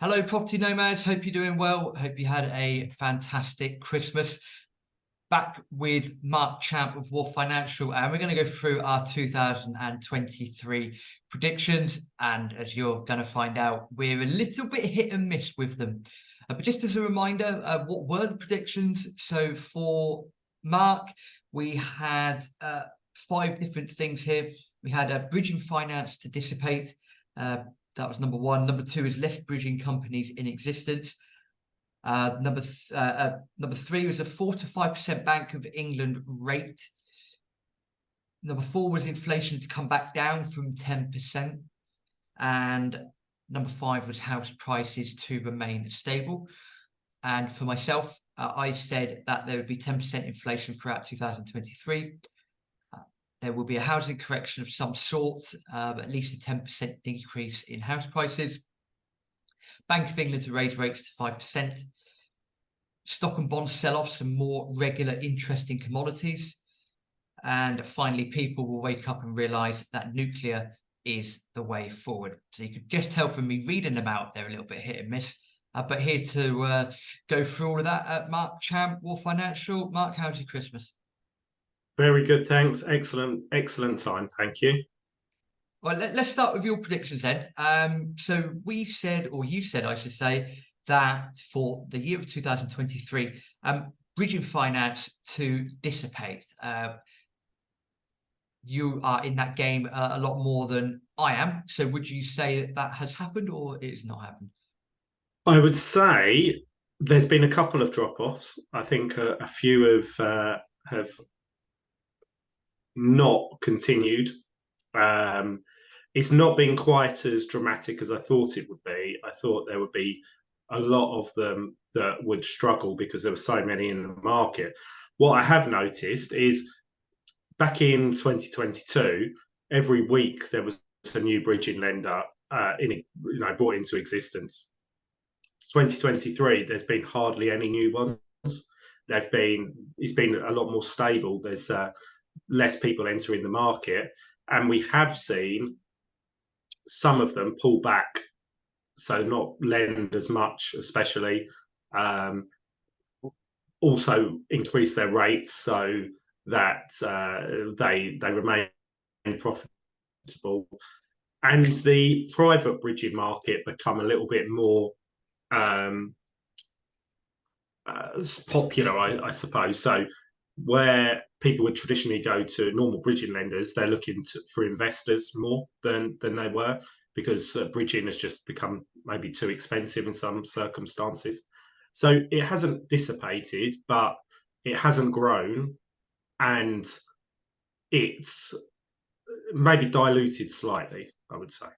Hello, property nomads. Hope you're doing well. Hope you had a fantastic Christmas. Back with Marc Champ of Wharf Financial, and we're going to go through our 2023 predictions. And as you're going to find out, we're a little bit hit and miss with them. But just as a reminder, what were the predictions? So for Marc, we had 5 different things here. We had bridging finance to dissipate. That was number 1. Number 2 is less bridging companies in existence. Number 3 was a 4 to 5% Bank of England rate. Number 4 was inflation to come back down from 10%. And number 5 was house prices to remain stable. And for myself, I said that there would be 10% inflation throughout 2023. There will be a housing correction of some sort, at least a 10% decrease in house prices. Bank of England to raise rates to 5%. Stock and bond sell-off, some more regular interest in commodities. And finally, people will wake up and realise that nuclear is the way forward. So you could just tell from me reading them out, they're a little bit hit and miss. But here to go through all of that, Marc Champ, Wharf Financial. Marc, how's your Christmas? Very good, thanks. Excellent time, thank you. Well, let's start with your predictions then. So we said, or you said, I should say, that for the year of 2023, bridging finance to dissipate. You are in that game a lot more than I am. So would you say that that has happened or it has not happened? I would say there's been a couple of drop-offs. I think a few have not continued. It's not been quite as dramatic as I thought it would be. I thought there would be a lot of them that would struggle because there were so many in the market. What I have noticed is back in 2022, every week there was a new bridging lender brought into existence. 2023, there's been hardly any new ones. It's been a lot more stable. There's less people entering the market, and we have seen some of them pull back, so not lend as much, especially. Also increase their rates so that they remain profitable, and the private bridging market become a little bit more popular, I suppose. So where people would traditionally go to normal bridging lenders, they're looking for investors more than they were, because bridging has just become maybe too expensive in some circumstances. So it hasn't dissipated, but it hasn't grown, and it's maybe diluted slightly, I would say.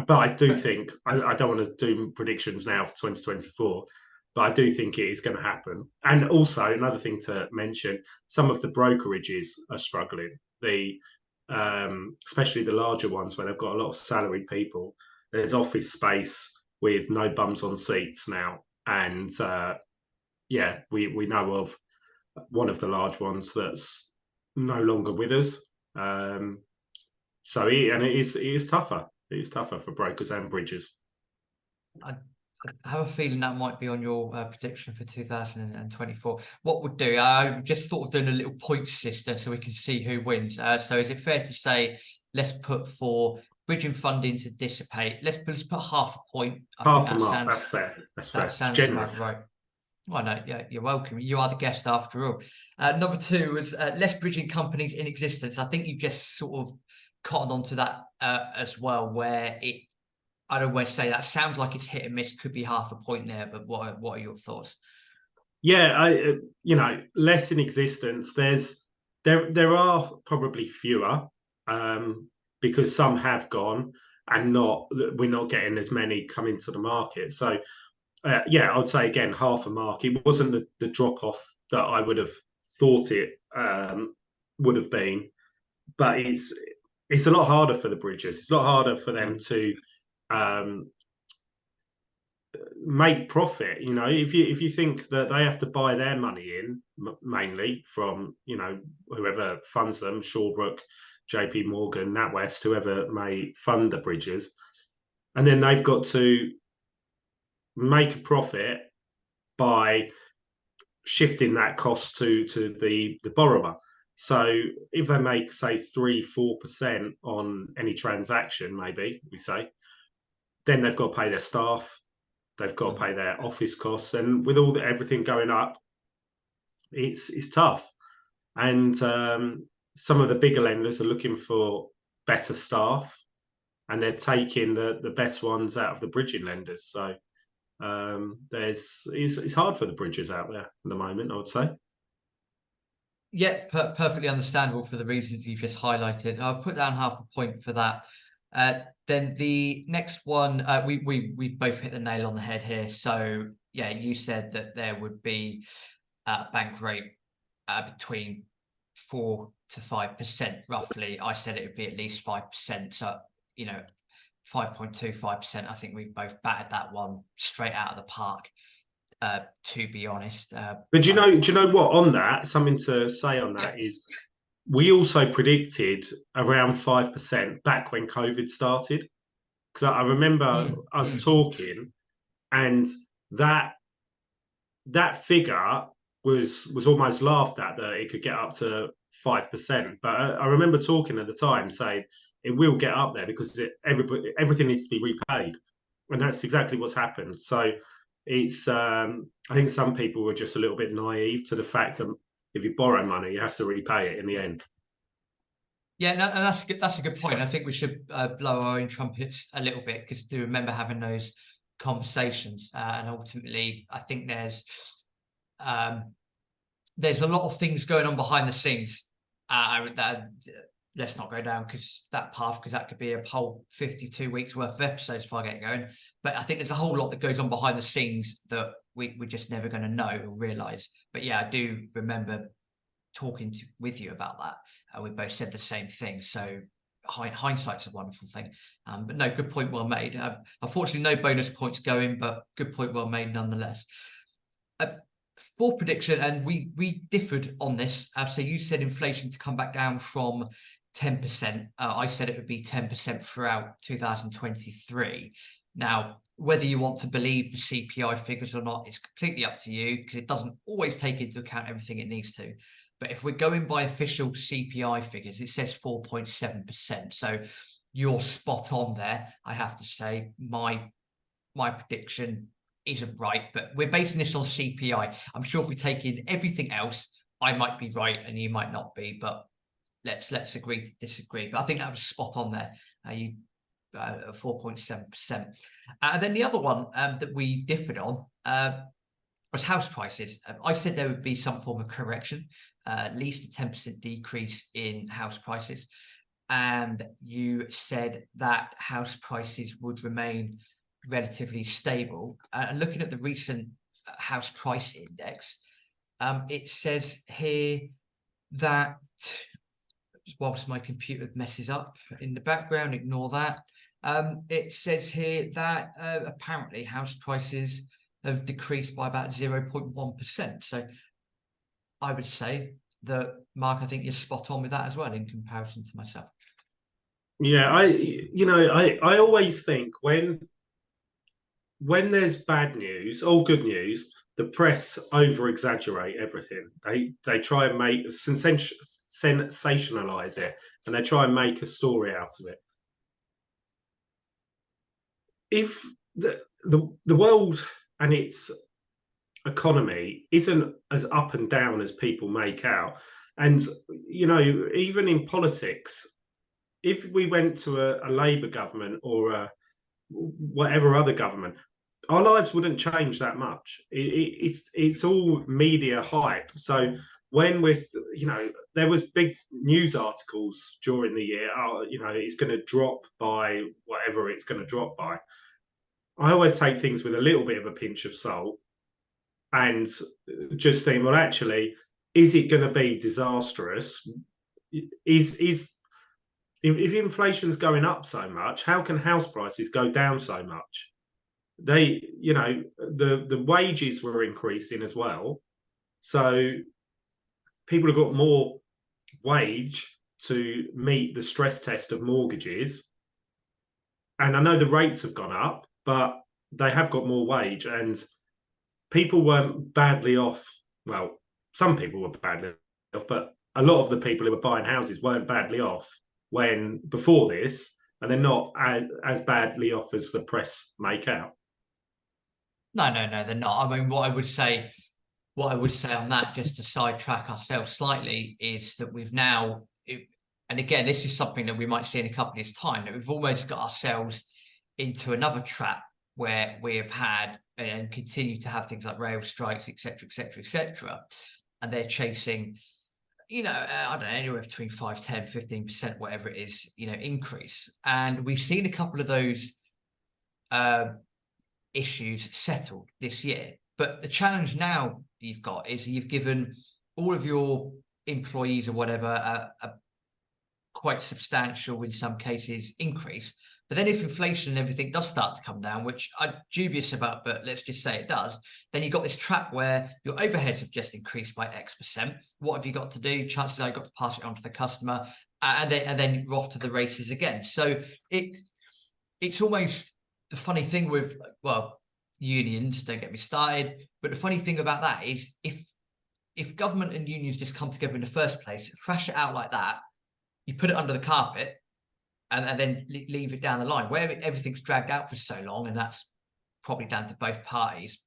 But I do think, I don't want to do predictions now for 2024, but I do think it is going to happen. And also, another thing to mention, some of the brokerages are struggling. Especially the larger ones where they've got a lot of salaried people. There's office space with no bums on seats now. And we know of one of the large ones that's no longer with us. It is tougher. It is tougher for brokers and bridges. I have a feeling that might be on your prediction for 2024. What would do? I've just thought of doing a little point system so we can see who wins. So is it fair to say, let's put for bridging funding to dissipate, let's put half a point. Half a mark, that's fair. That's fair. That sounds generous. about right. Well, no, yeah, you're welcome. You are the guest after all. Number 2 was less bridging companies in existence. I think you've just sort of cottoned onto that as well, where I don't want to say that sounds like it's hit and miss, could be half a point there, but what are your thoughts? Yeah, less in existence. There are probably fewer, because some have gone, and we're not getting as many come into the market. So I would say again half a mark. It wasn't the drop off that I would have thought it would have been, but it's a lot harder for the bridges. It's a lot harder for them to make profit. If you think that they have to buy their money in mainly from whoever funds them, Shawbrook, JP Morgan, NatWest, whoever may fund the bridges, and then they've got to make a profit by shifting that cost to the borrower. So if they make, say, 3-4% on any transaction, maybe we say, then they've got to pay their staff, they've got to pay their office costs, and with everything going up, it's tough. And some of the bigger lenders are looking for better staff, and they're taking the best ones out of the bridging lenders. So it's hard for the bridges out there at the moment, I would say. Yeah, perfectly understandable for the reasons you've just highlighted. I'll put down half a point for that. Then the next one, we've both hit the nail on the head here. So yeah, you said that there would be a bank rate between 4 to 5% roughly. I said it would be at least 5%. So 5.25%. I think we've both batted that one straight out of the park. To be honest, but do you know what? On that, something to say on that is, we also predicted around 5% back when COVID started. Because I remember us talking, and that figure was almost laughed at, that it could get up to 5%. But I remember talking at the time saying it will get up there because everything needs to be repaid, and that's exactly what's happened. So it's I think some people were just a little bit naive to the fact that if you borrow money, you have to repay it in the end. Yeah, no, and that's good. That's a good point. I think we should blow our own trumpets a little bit, because I do remember having those conversations, and ultimately, I think there's a lot of things going on behind the scenes that let's not go down that path, because that could be a whole 52 weeks worth of episodes if I get going. But I think there's a whole lot that goes on behind the scenes that we're just never going to know or realize. But yeah, I do remember talking with you about that. We both said the same thing. So hindsight's a wonderful thing. But no, good point, well made. Unfortunately, no bonus points going, but good point, well made nonetheless. Fourth prediction, and we differed on this. So you said inflation to come back down from 10%. I said it would be 10% throughout 2023. Now, whether you want to believe the CPI figures or not, it's completely up to you, because it doesn't always take into account everything it needs to. But if we're going by official CPI figures, it says 4.7%. So you're spot on there, I have to say. My prediction isn't right, but we're basing this on CPI. I'm sure if we take in everything else, I might be right and you might not be, but let's agree to disagree. But I think that was spot on there. 4.7%. And then the other one that we differed on was house prices. I said there would be some form of correction, at least a 10% decrease in house prices. And you said that house prices would remain relatively stable. And looking at the recent house price index, it says here that, whilst my computer messes up in the background, ignore that. It says here that apparently house prices have decreased by about 0.1%. So I would say that, Mark, I think you're spot on with that as well in comparison to myself. Yeah, I always think when there's bad news or good news, the press over exaggerate everything. They try and sensationalize it, and they try and make a story out of it. If the world and its economy isn't as up and down as people make out, and even in politics, if we went to a Labour government or whatever other government, our lives wouldn't change that much. It's all media hype. So when there was big news articles during the year, it's going to drop by whatever it's going to drop by. I always take things with a little bit of a pinch of salt and just think, well, actually, is it going to be disastrous? If inflation's going up so much, how can house prices go down so much? The wages were increasing as well, so people have got more wage to meet the stress test of mortgages. And I know the rates have gone up, but they have got more wage, and people weren't badly off. Well, some people were badly off, but a lot of the people who were buying houses weren't badly off when before this, and they're not as badly off as the press make out. No, no, no, they're not. I mean, what I would say on that, just to sidetrack ourselves slightly, is that we've now, and again, this is something that we might see in a couple of years' time, that we've almost got ourselves into another trap where we have had and continue to have things like rail strikes, etc., etc., etc., and they're chasing, I don't know, anywhere between 5, 10, 15%, whatever it is, increase. And we've seen a couple of those issues settled this year. But the challenge now you've got is you've given all of your employees or whatever a quite substantial, in some cases, increase. But then if inflation and everything does start to come down, which I'm dubious about, but let's just say it does, then you've got this trap where your overheads have just increased by X%. What have you got to do? Chances are you've got to pass it on to the customer, and then you're off to the races again. So it's almost the funny thing with, well, unions, don't get me started, but the funny thing about that is if government and unions just come together in the first place, thrash it out like that, you put it under the carpet, and then leave it down the line where everything's dragged out for so long, and that's probably down to both parties.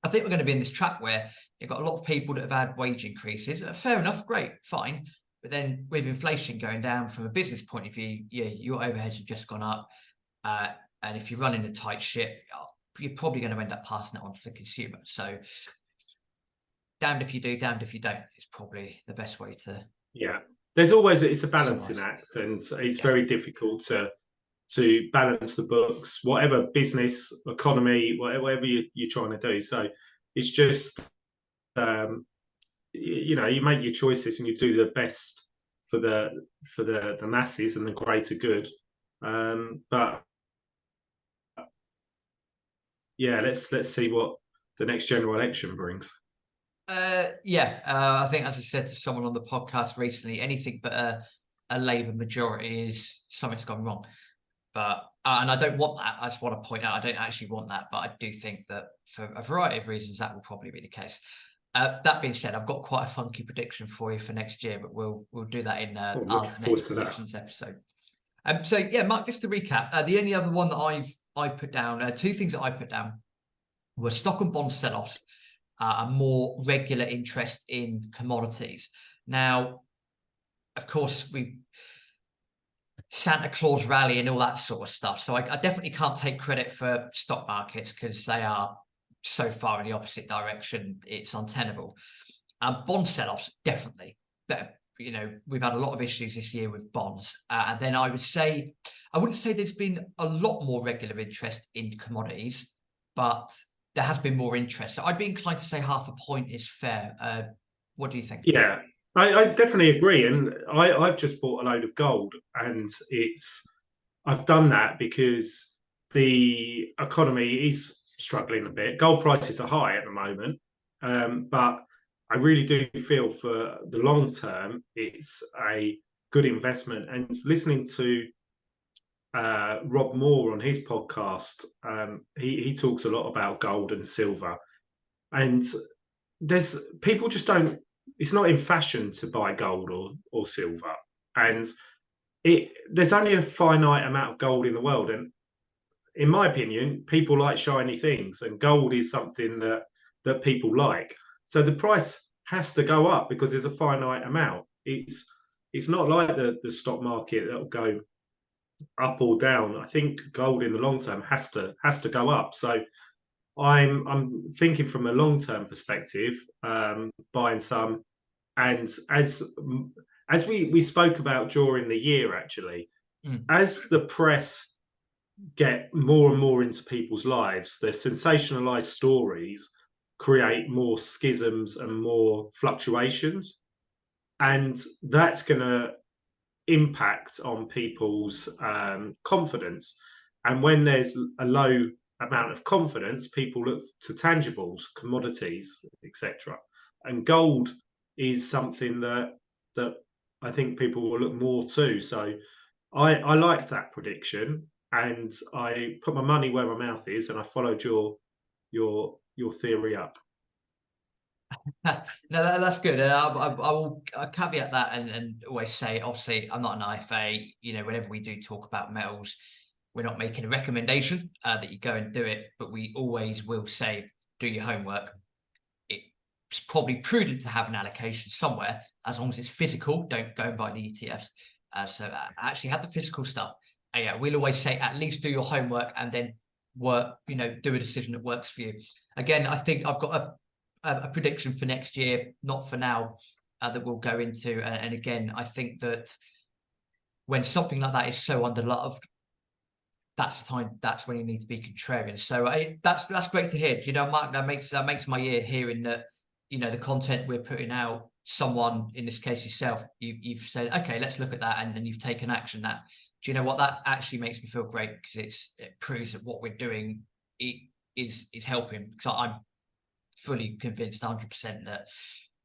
I think we're going to be in this trap where you've got a lot of people that have had wage increases. Fair enough, great, fine. But then with inflation going down from a business point of view, your overheads have just gone up. And if you're running a tight ship, you're probably going to end up passing it on to the consumer. So damned if you do, damned if you don't. It's probably the best way to. Yeah, it's a balancing act, and it's very difficult to balance the books, whatever business, economy, whatever you're trying to do. So it's just you make your choices and you do the best for the masses and the greater good. But yeah, let's see what the next general election brings. I think, as I said to someone on the podcast recently, anything but a Labour majority is something's gone wrong. But and I don't want that. I just want to point out I don't actually want that, but I do think that for a variety of reasons that will probably be the case. That being said, I've got quite a funky prediction for you for next year, but we'll do that in our next predictions episode. So yeah, Mark, just to recap, the only other one that I've put down, two things that I put down were stock and bond sell-offs, a more regular interest in commodities. Now, of course, we Santa Claus rally and all that sort of stuff. So I definitely can't take credit for stock markets because they are so far in the opposite direction, it's untenable. Bond sell-offs, definitely. But, we've had a lot of issues this year with bonds. And then I wouldn't say there's been a lot more regular interest in commodities, but there has been more interest. So I'd be inclined to say 0.5 point is fair. What do you think? Yeah, I definitely agree. And I've just bought a load of gold, and I've done that because the economy is struggling a bit. Gold prices are high at the moment, but I really do feel for the long term, it's a good investment. And listening to Rob Moore on his podcast, he talks a lot about gold and silver, and there's people just don't. It's not in fashion to buy gold or silver, and there's only a finite amount of gold in the world, and in my opinion, people like shiny things, and gold is something that people like. So the price has to go up because there's a finite amount. It's not like the stock market that'll go up or down. I think gold in the long term has to go up. So I'm thinking from a long term perspective, buying some, and as we spoke about during the year, actually, as the press get more and more into people's lives, the sensationalized stories create more schisms and more fluctuations, and that's going to impact on people's confidence. And when there's a low amount of confidence, people look to tangibles, commodities, etc. And gold is something that I think people will look more to. So I like that prediction. and I put my money where my mouth is, and I followed your theory up. No, that's good. And I will caveat that and always say, obviously, I'm not an IFA. You know, whenever we do talk about metals, we're not making a recommendation that you go and do it, but we always will say, do your homework. It's probably prudent to have an allocation somewhere, as long as it's physical. Don't go and buy the ETFs. Actually have the physical stuff. Yeah, we'll always say at least do your homework and then work. You know, do a decision that works for you. Again, I think I've got a prediction for next year, not for now, that we'll go into. And again, I think that when something like that is so underloved, that's the time. That's when you need to be contrarian. So that's great to hear. You know, Mark, that makes my year hearing that. You know, the content we're putting out. Someone, in this case yourself, you've said, okay, let's look at that, and you've taken action. That, do you know what? That actually makes me feel great, because it proves that what we're doing is helping. Because I'm fully convinced 100% that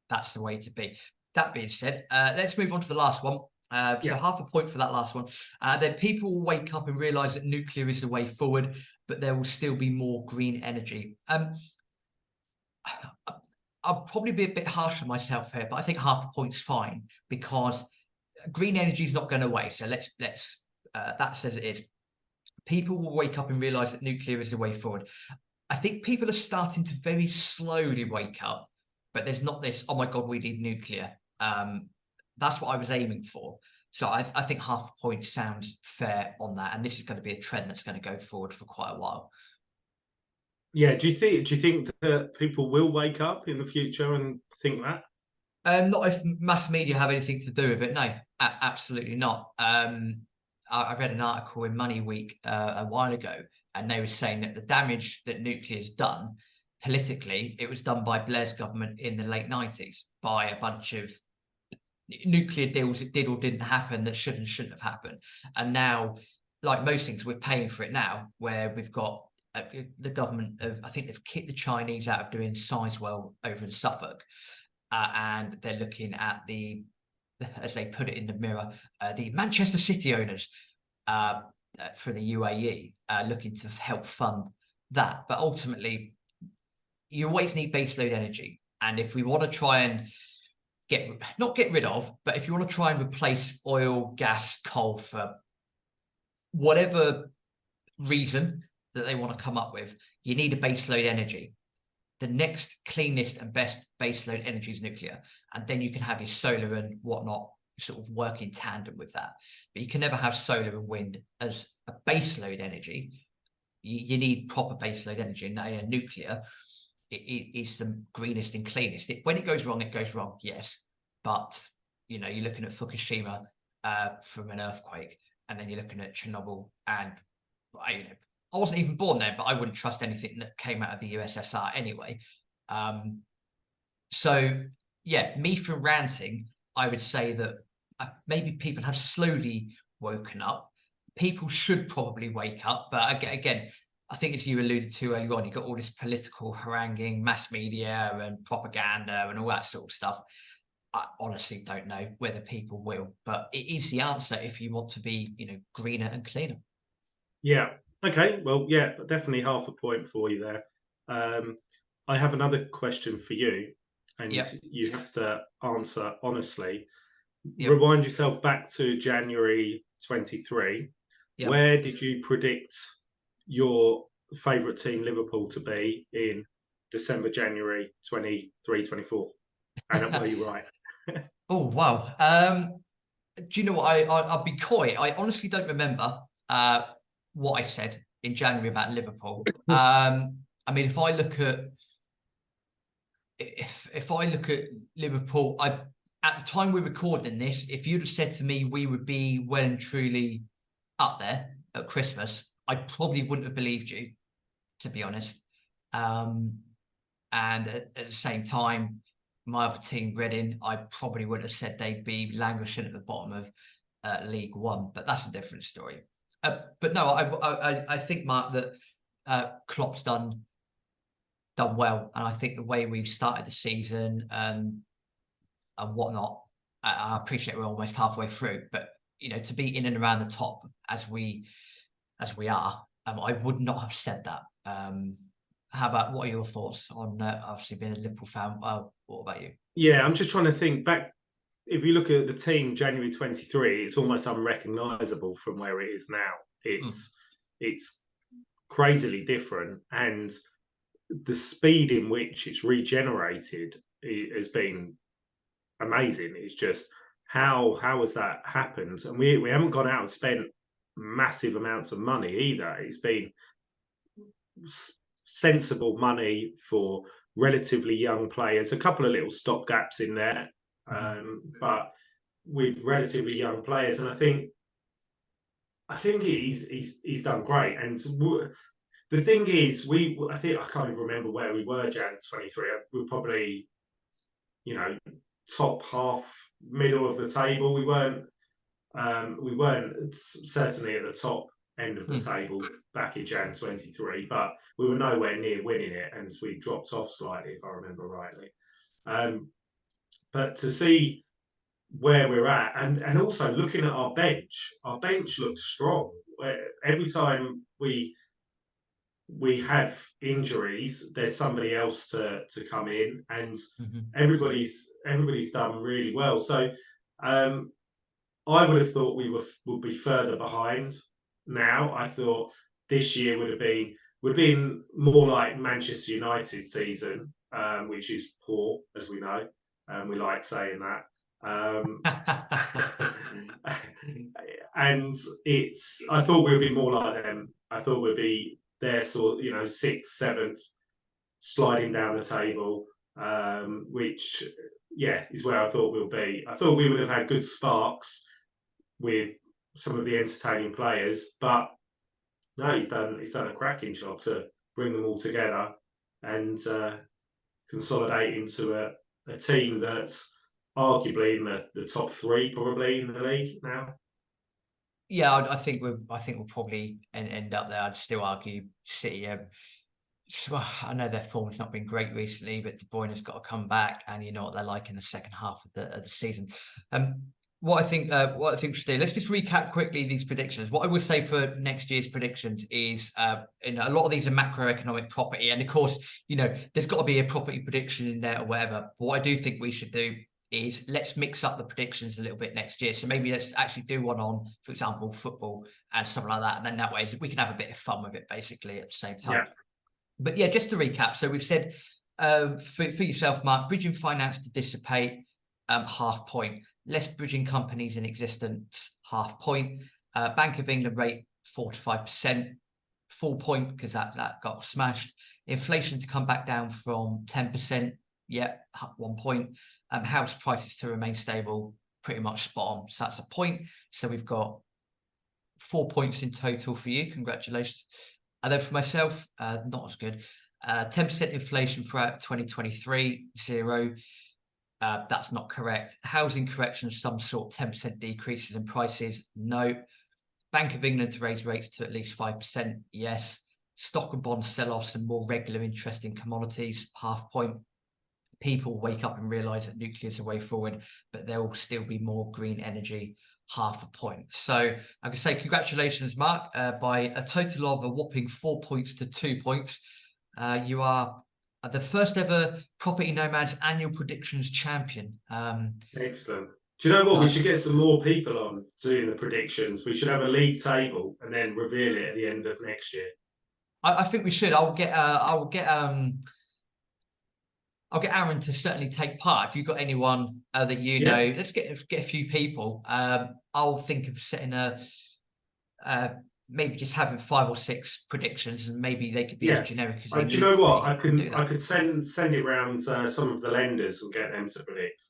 that's the way to be. That being said, let's move on to the last one. So Yeah. half a point for that last one. Then people will wake up and realize that nuclear is the way forward, but there will still be more green energy. I'll probably be a bit harsh on myself here, but I think half a point's fine, because green energy is not going away. So let's that says it is. People will wake up and realize that nuclear is the way forward. I think people are starting to very slowly wake up, but there's not this, oh my God, we need nuclear. That's what I was aiming for. So I think half a point sounds fair on that. And this is going to be a trend that's going to go forward for quite a while. Yeah. Do you think that people will wake up in the future and think that? Not if mass media have anything to do with it. No, absolutely not. I read an article in Money Week a while ago, and they were saying that the damage that nuclear has done politically, it was done by Blair's government in the late 90s by a bunch of nuclear deals that did or didn't happen, that should and shouldn't have happened. And now, like most things, we're paying for it now, where we've got the government of, I think they've kicked the Chinese out of doing Sizewell over in Suffolk. And they're looking at the, as they put it in the Mirror, the Manchester City owners for the UAE, looking to help fund that. But ultimately, you always need baseload energy. And if we want to try and not get rid of, but if you want to try and replace oil, gas, coal for whatever reason that they want to come up with, you need a baseload energy. The next cleanest and best baseload energy is nuclear. And then you can have your solar and whatnot sort of work in tandem with that. But you can never have solar and wind as a baseload energy. You need proper baseload energy. And nuclear is the greenest and cleanest. When it goes wrong, yes. But, you know, you're looking at Fukushima from an earthquake, and then you're looking at Chernobyl. And I wasn't even born then, but I wouldn't trust anything that came out of the USSR anyway. So, yeah, me from ranting, I would say that maybe people have slowly woken up. People should probably wake up. But again, I think, as you alluded to earlier on, you've got all this political haranguing, mass media and propaganda and all that sort of stuff. I honestly don't know whether people will, but it is the answer if you want to be, you know, greener and cleaner. Yeah. Okay. Well, yeah, definitely half a point for you there. Um, I have another question for you, and Yep. you have to answer honestly. Yep. Rewind yourself back to January 23. Yep. Where did you predict your favourite team, Liverpool, to be in December, January 23, 24? And were you right? Oh wow. Do you know what? I'll be coy. I honestly don't remember what I said in January about Liverpool. I mean, if I look at Liverpool, at the time we're recording this, if you'd have said to me we would be well and truly up there at Christmas, I probably wouldn't have believed you, to be honest. And at the same time, my other team, Reading, I probably would have said they'd be languishing at the bottom of League One, but that's a different story. But no, I think, Mark, that Klopp's done well, and I think the way we've started the season and whatnot, I appreciate we're almost halfway through, but you know, to be in and around the top as we as we are, I would not have said that. What are your thoughts on obviously being a Liverpool fan? What about you? Yeah, I'm just trying to think back. If you look at the team January 23, it's almost unrecognisable from where it is now. Mm, It's crazily different, and the speed in which it's regenerated has been amazing. It's just how has that happened? And we haven't gone out and spent massive amounts of money either. It's been sensible money for relatively young players. A couple of little stop gaps in there, mhm. but with relatively young players, and I think he's done great. And the thing is, I think I can't even remember where we were. Jan 23. We were probably top half, middle of the table. We weren't certainly at the top end of the Mm. table back in Jan 23, but we were nowhere near winning it, and we dropped off slightly, if I remember rightly. But to see where we're at, and also looking at our bench looks strong. Every time we have injuries, there's somebody else to come in, and Mhm. everybody's done really well. So um, I would have thought would be further behind now. I thought this year would have been more like Manchester United season, which is poor, as we know, and we like saying that. Um, and I thought we'd be more like them. I thought we'd be their sort, sixth, seventh, sliding down the table, which yeah is where I thought we'll be. I thought we would have had good sparks with some of the entertaining players, but no, he's done a cracking job to bring them all together and consolidate into a team that's arguably in the top three, probably in the league now. Yeah, I think we'll probably end up there. I'd still argue City. I know their form's not been great recently, but De Bruyne has got to come back, and you know what they're like in the second half of the season. Um, what I think we should do. Let's just recap quickly these predictions. What I would say for next year's predictions is, a lot of these are macroeconomic property, and of course, there's got to be a property prediction in there or whatever. But what I do think we should do is let's mix up the predictions a little bit next year. So maybe let's actually do one on, for example, football and something like that, and then that way we can have a bit of fun with it, basically at the same time. Yeah, But yeah, just to recap, so we've said for yourself, Mark, bridging finance to dissipate, half point. Less bridging companies in existence, half point. Bank of England rate 4 to 5%, full point because that got smashed. Inflation to come back down from 10%, yeah, 1 point. House prices to remain stable, pretty much spot on. So that's a point. So we've got 4 points in total for you. Congratulations. And then for myself, not as good. 10% inflation throughout 2023, 0. That's not correct. Housing correction of some sort, 10% decreases in prices, no. Bank of England to raise rates to at least 5%, yes. Stock and bond sell-offs and more regular interest in commodities, half point. People wake up and realise that nuclear is the way forward, but there will still be more green energy, half a point. So I can say congratulations, Mark, by a total of a whopping 4 points to 2 points. You are the first ever Property Nomads annual predictions champion. excellent. Do you know what? We Uh, should get some more people on doing the predictions. We should have a league table and then reveal it at the end of next year. I think we should. I'll get Aaron to certainly take part. If you've got anyone that Yeah, let's get a few people. I'll think of setting uh, maybe just having 5 or 6 predictions, and maybe they could be as yeah. generic as they Do you need know to what? be. I We can can do I that. could send it round some of the lenders and get them to predict.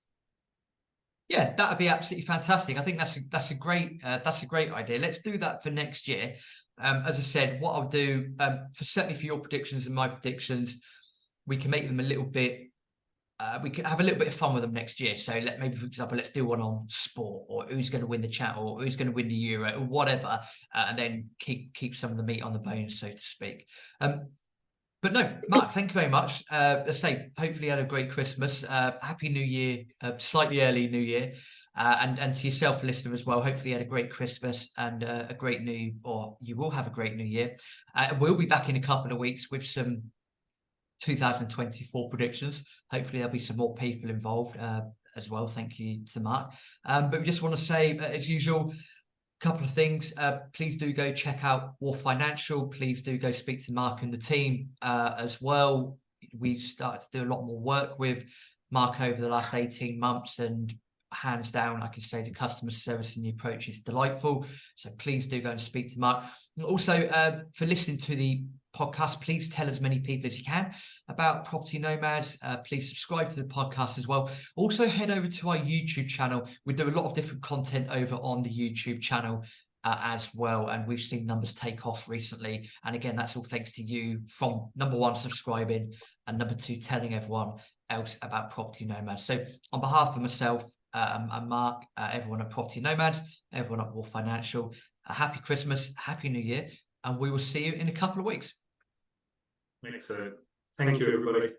Yeah, that would be absolutely fantastic. I think that's a great idea. Let's do that for next year. As I said, what I'll do certainly for your predictions and my predictions, we can make them a little bit. We can have a little bit of fun with them next year. So maybe, for example, let's do one on sport, or who's going to win the chat, or who's going to win the Euro, or whatever, and then keep some of the meat on the bones, so to speak. But no, Mark, thank you very much. Let's say, hopefully, you had a great Christmas. Happy New Year, slightly early New Year. And to yourself, listener, as well. Hopefully you had a great Christmas and you will have a great new year. We'll be back in a couple of weeks with some 2024 predictions. Hopefully there'll be some more people involved as well. Thank you to Mark. But we just want to say, as usual, couple of things. Please do go check out Wharf Financial. Please do go speak to Mark and the team as well. We've started to do a lot more work with Mark over the last 18 months, and hands down, I can say the customer service and the approach is delightful. So please do go and speak to Mark. Also, for listening to the podcast, please tell as many people as you can about Property Nomads. Please subscribe to the podcast as well. Also head over to our YouTube channel. We do a lot of different content over on the YouTube channel as well, and we've seen numbers take off recently. And again, that's all thanks to you, from number one, subscribing, and number two, telling everyone else about Property Nomads. So on behalf of myself and Mark, everyone at Property Nomads, everyone at Wharf Financial, happy Christmas, happy New Year, and we will see you in a couple of weeks. Excellent. Thank you, everybody.